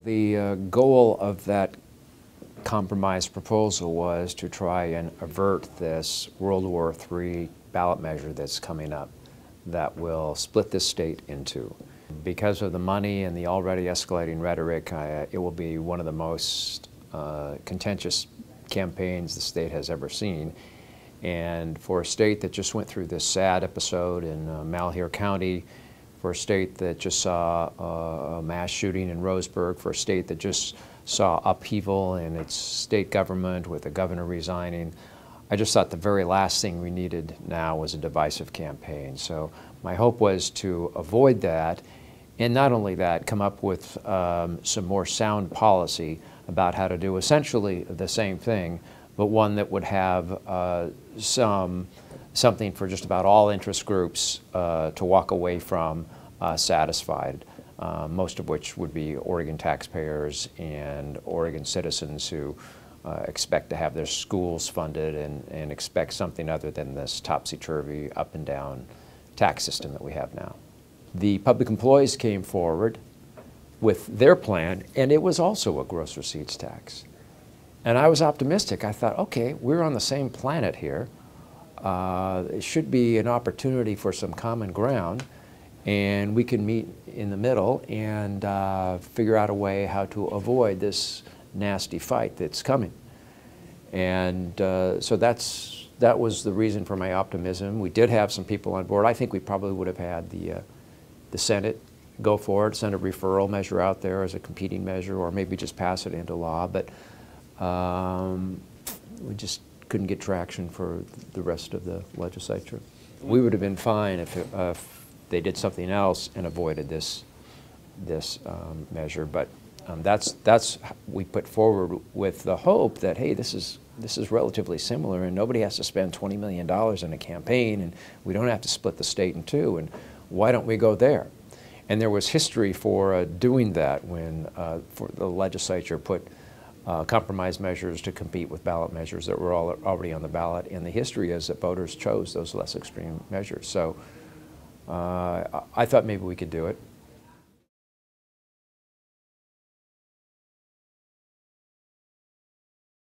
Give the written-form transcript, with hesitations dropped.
The goal of that compromise proposal was to try and avert this World War III ballot measure that's coming up that will split this state in two. Because of the money and the already escalating rhetoric, it will be one of the most contentious campaigns the state has ever seen. And for a state that just went through this sad episode in Malheur County, for a state that just saw a mass shooting in Roseburg, for a state that just saw upheaval in its state government with the governor resigning, I just thought the very last thing we needed now was a divisive campaign. So my hope was to avoid that, and not only that, come up with some more sound policy about how to do essentially the same thing, but one that would have something for just about all interest groups to walk away from satisfied, most of which would be Oregon taxpayers and Oregon citizens who expect to have their schools funded and expect something other than this topsy-turvy, up and down tax system that we have now. The public employees came forward with their plan, and it was also a gross receipts tax. And I was optimistic. I thought, okay, we're on the same planet here. It should be an opportunity for some common ground, and we can meet in the middle and figure out a way how to avoid this nasty fight that's coming. And so that was the reason for my optimism. We did have some people on board. I think we probably would have had the Senate go for it, send a referral measure out there as a competing measure, or maybe just pass it into law. But we just couldn't get traction for the rest of the legislature. We would have been fine if they did something else and avoided this measure. But that's we put forward with the hope that, hey, this is relatively similar, and nobody has to spend $20 million in a campaign, and we don't have to split the state in two, and why don't we go there? And there was history for doing that when for the legislature put compromise measures to compete with ballot measures that were already on the ballot, and the history is that voters chose those less extreme measures. So I thought maybe we could do it.